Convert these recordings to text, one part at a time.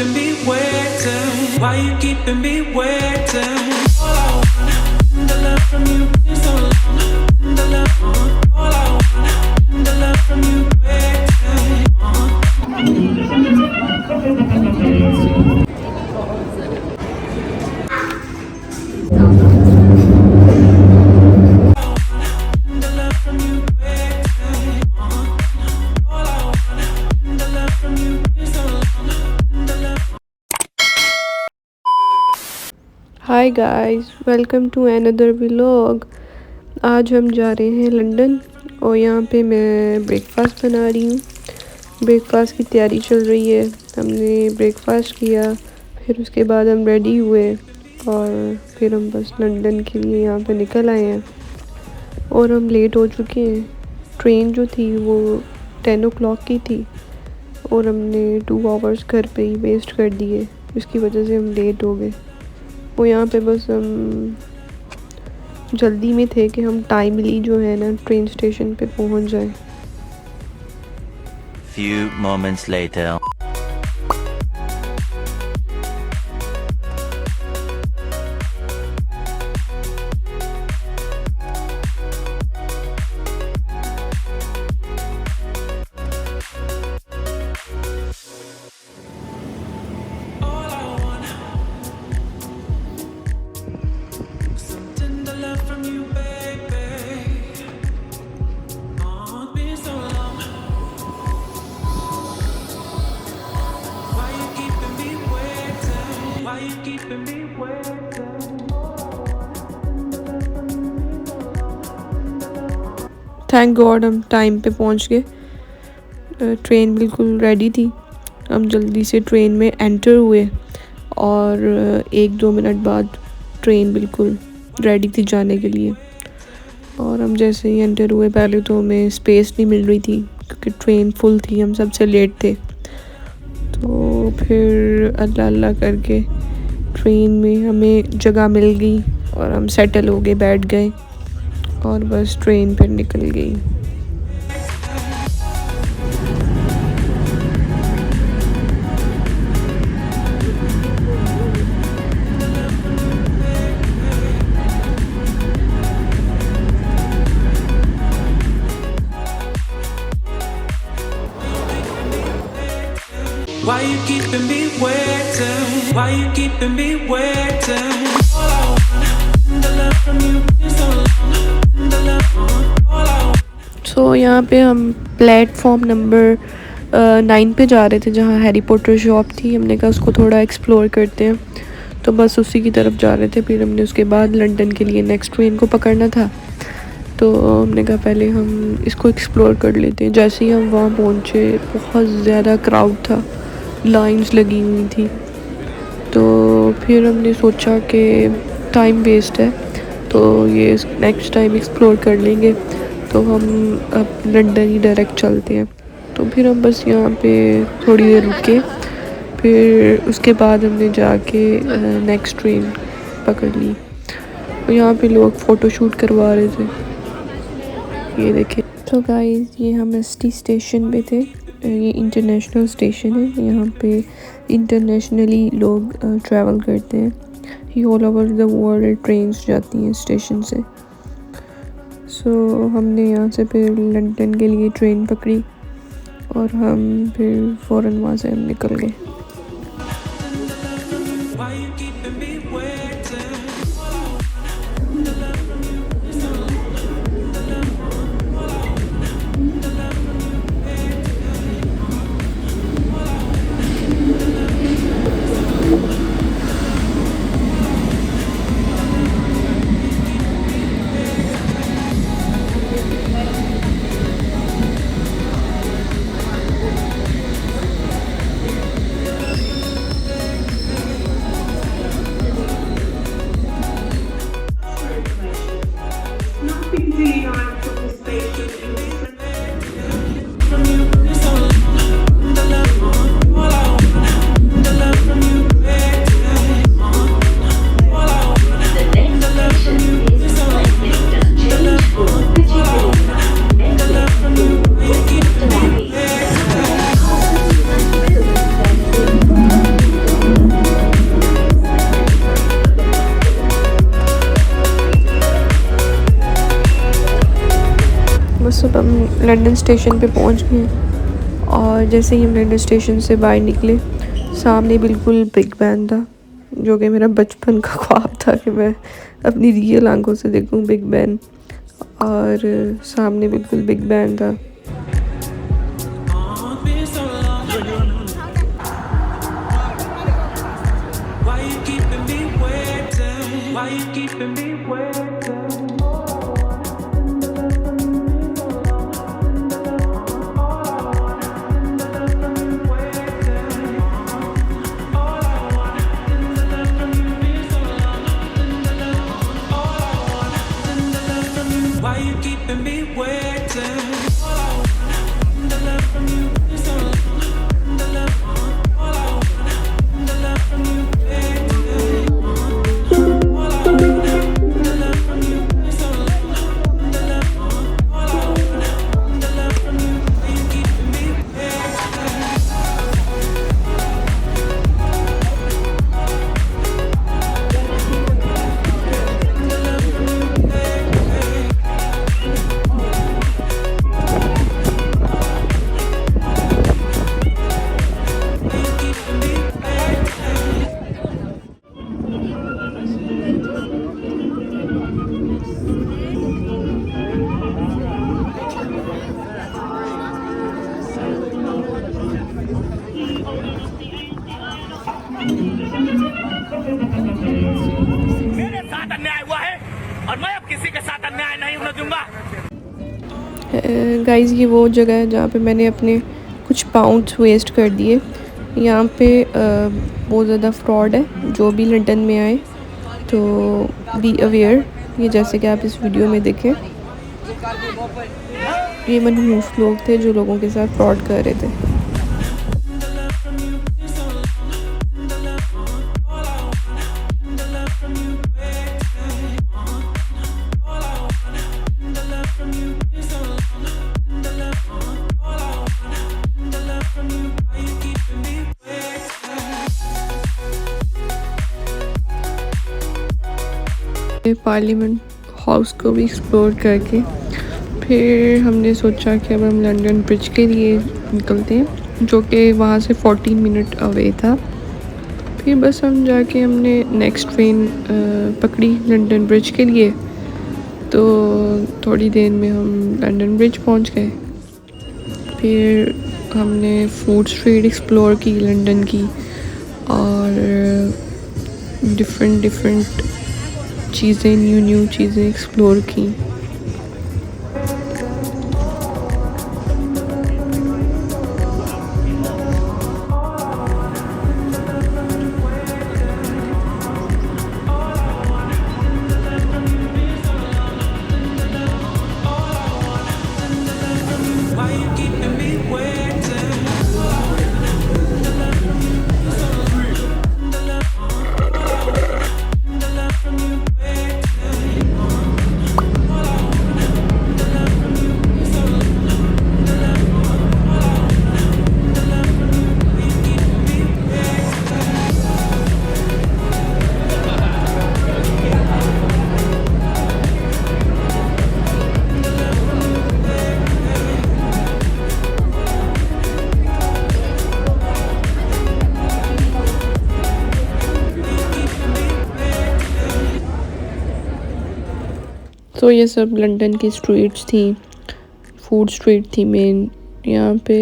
keeping me waiting? Why you keeping me waiting? All I want, the love from you been so long. The love, all I want, the love from you waiting. Hi guys, welcome to another vlog. आज हम जा रहे हैं London और यहाँ पे मैं breakfast बना रही हूँ। ब्रेकफास्ट की तैयारी चल रही है। हमने ब्रेकफास्ट किया, फिर उसके बाद हम रेडी हुए और फिर हम बस लंदन के लिए यहाँ पे निकल आए हैं और हम लेट हो चुके हैं। ट्रेन जो थी वो 10 o'clock की थी और हमने 2 hours घर पे ही वेस्ट कर दिए, इसकी वजह से हम लेट हो गए। वो यहाँ पे बस हम जल्दी में थे कि हम टाइमली जो है ना ट्रेन स्टेशन पे पहुँच जाएं। Few moments later. Thank God हम टाइम पे पहुंच गए। ट्रेन बिल्कुल रेडी थी। हम जल्दी से ट्रेन में एंटर हुए और 1-2 मिनट बाद ट्रेन बिल्कुल रेडी थी जाने के लिए। और हम जैसे ही एंटर हुए, पहले तो हमें स्पेस नहीं मिल रही थी क्योंकि ट्रेन फुल थी, हम सबसे लेट थे। तो फिर अल्लाह अल्लाह करके ट्रेन में हमें जगह मिल गई और हम सेटल हो गए, बैठ गए और बस ट्रेन फिर निकल गई। Why you keeping me waiting? Why you keeping me waiting? All I want, the love from you been so long. The love, all I want. सो यहाँ पे हम प्लेटफॉर्म नंबर 9 पे जा रहे थे जहाँ हैरी पॉटर शॉप थी। हमने कहा उसको थोड़ा एक्सप्लोर करते हैं, तो बस उसी की तरफ जा रहे थे। फिर हमने उसके बाद लंदन के लिए नेक्स्ट ट्रेन को पकड़ना था, तो हमने कहा पहले हम इसको एक्सप्लोर कर लेते हैं। जैसे ही हम वहाँ पहुँचे बहुत ज़्यादा क्राउड था, लाइंस लगी हुई थी। तो फिर हमने सोचा कि टाइम वेस्ट है तो ये नेक्स्ट टाइम एक्सप्लोर कर लेंगे, तो हम अब लंदन ही डायरेक्ट चलते हैं। तो फिर हम बस यहाँ पे थोड़ी देर रुके, फिर उसके बाद हमने जाके नेक्स्ट ट्रेन पकड़ ली। तो यहाँ पे लोग फ़ोटोशूट करवा रहे थे, ये देखें। तो गाइस ये हम एसटी स्टेशन पे थे। ये इंटरनेशनल स्टेशन है, यहाँ पे इंटरनेशनली लोग ट्रैवल करते हैं। ये all over the world trains जाती हैं स्टेशन से। सो हमने यहाँ से फिर लंदन के लिए ट्रेन पकड़ी और हम फिर फ़ौरन वहाँ से हम निकल गए। लंदन स्टेशन पे पहुंच गए और जैसे ही हम लंदन स्टेशन से बाहर निकले सामने बिल्कुल बिग बैन था, जो कि मेरा बचपन का ख्वाब था कि मैं अपनी रियल आंखों से देखूं बिग बैन। और सामने बिल्कुल बिग बैन था। Been so long. Why you keeping me waiting? Why you keeping me waiting? Why you keeping me waiting? All I want, the love from you is so long. The love, all I want, the love from you waiting. All I want, the love from you is so long. The love, all I want, the love from you. Why you keeping me मेरे साथ अन्याय हुआ है और मैं अब किसी के साथ अन्याय नहीं होने दूंगा। गाइस ये वो जगह है जहाँ पे मैंने अपने कुछ पाउंड्स वेस्ट कर दिए। यहाँ पे बहुत ज़्यादा फ्रॉड है, जो भी लंदन में आए तो बी अवेयर। ये जैसे कि आप इस वीडियो में देखें, ये मनहूस लोग थे जो लोगों के साथ फ्रॉड कर रहे थे। पार्लियामेंट हाउस को भी एक्सप्लोर करके फिर हमने सोचा कि अब हम लंदन ब्रिज के लिए निकलते हैं, जो कि वहाँ से 14 मिनट अवे था। फिर बस हम जाके हमने नेक्स्ट ट्रेन पकड़ी लंदन ब्रिज के लिए। तो थोड़ी देर में हम लंदन ब्रिज पहुँच गए। फिर हमने फूड स्ट्रीट एक्सप्लोर की लंदन की और डिफरेंट चीज़ें न्यू चीज़ें एक्सप्लोर की। Why you keeping me waiting? तो ये सब लंदन की स्ट्रीट्स थी, फूड स्ट्रीट थी मेन। यहाँ पे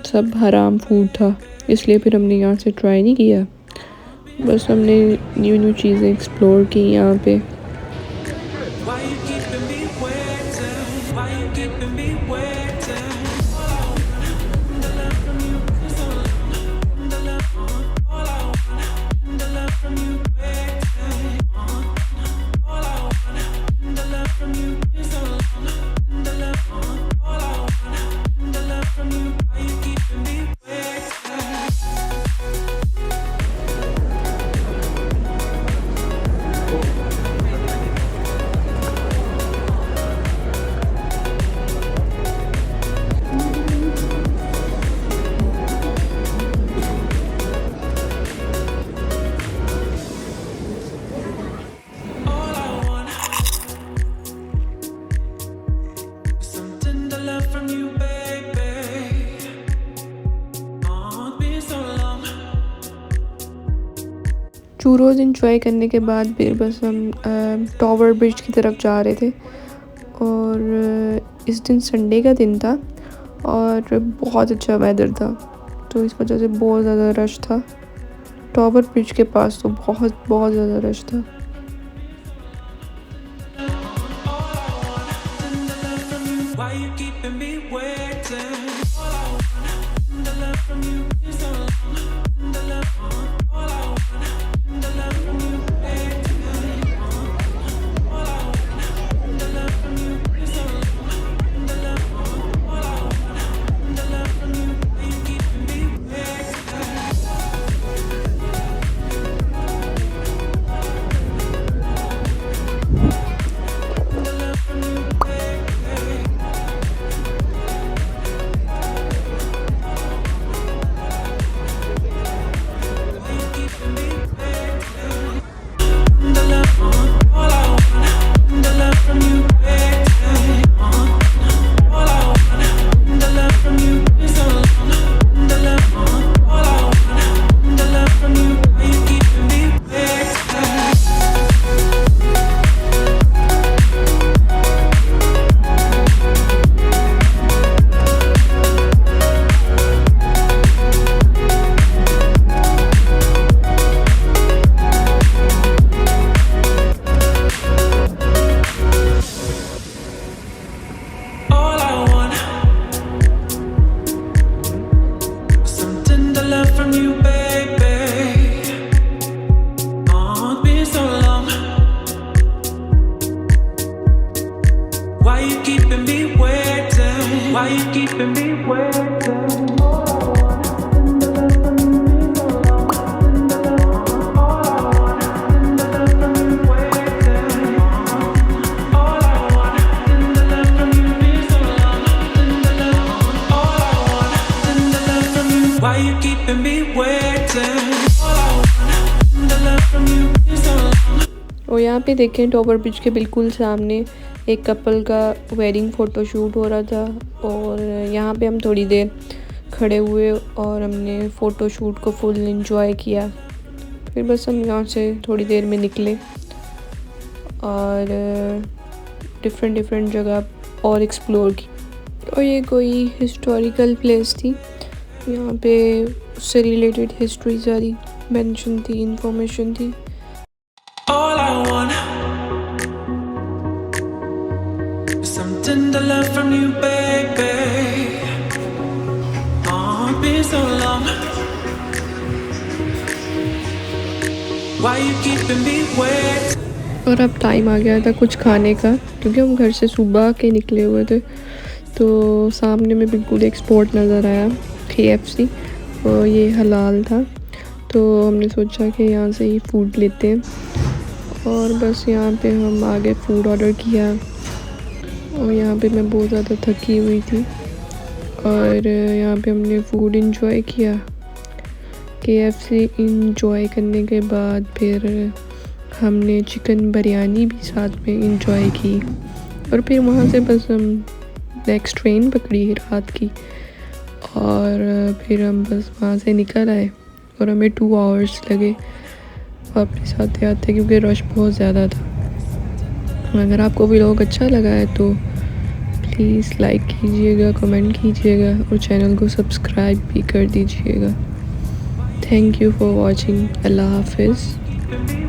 सब हराम फूड था, इसलिए फिर हमने यहाँ से ट्राई नहीं किया। बस हमने न्यू चीज़ें एक्सप्लोर की यहाँ पे। Why you keeping me waiting? Why you keeping me waiting? Churros enjoy करने के बाद फिर बस हम टावर ब्रिज की तरफ जा रहे थे। और इस दिन संडे का दिन था और बहुत अच्छा वेदर था, तो इस वजह से बहुत ज़्यादा रश था। टावर ब्रिज के पास तो बहुत ज़्यादा रश था। Why you keeping me waiting? All I want, the love from you is so long. The love, all I want, the love from you waiting. All I want, the love from you is so long. The love, all I want, the love from you. Why you keeping me waiting? The love from you waiting. The love, all I want, the love from you waiting. All I want, the love from you is so long. The love, all I want, the love from you. Why you keeping me waiting? All I want, some tender love from you, baby. Oh, been so long. Why you keeping me waiting? Why you keeping me waiting? Why you keeping me waiting? All I want, the love from you is so long. और यहाँ पे देखें tower bridge के बिल्कुल सामने एक couple का wedding photo shoot हो रहा था। और यहाँ पे हम थोड़ी देर खड़े हुए और हमने फ़ोटो शूट को फुल एंजॉय किया। फिर बस हम यहाँ से थोड़ी देर में निकले और डिफरेंट जगह और एक्सप्लोर की। और ये कोई हिस्टोरिकल प्लेस थी, यहाँ पे उससे रिलेटेड हिस्ट्री सारी मेंशन थी, इंफॉर्मेशन थी। All I want is some tender love from you, baby. Oh, been so long. Why you keeping me waiting? और अब टाइम आ गया था कुछ खाने का, क्योंकि हम घर से सुबह के निकले हुए थे। तो सामने में बिल्कुल एक स्पॉट नज़र आया KFC, और ये हलाल था, तो हमने सोचा कि यहाँ से ही फ़ूड लेते हैं। और बस यहाँ पे हम आगे फ़ूड ऑर्डर किया। और यहाँ पे मैं बहुत ज़्यादा थकी हुई थी और यहाँ पे हमने फ़ूड इंजॉय किया। KFC इंजॉय करने के बाद फिर हमने चिकन बिरयानी भी साथ में इंजॉय की। और फिर वहाँ से बस हम नेक्स्ट ट्रेन पकड़ी रात की, और फिर हम बस वहाँ से निकल आए। और हमें 2 आवर्स लगे वापस आते आते, क्योंकि रश बहुत ज़्यादा था। अगर आपको व्लॉग अच्छा लगा है तो प्लीज़ लाइक कीजिएगा, कमेंट कीजिएगा और चैनल को सब्सक्राइब भी कर दीजिएगा। Thank you for watching. अल्लाह हाफिज़।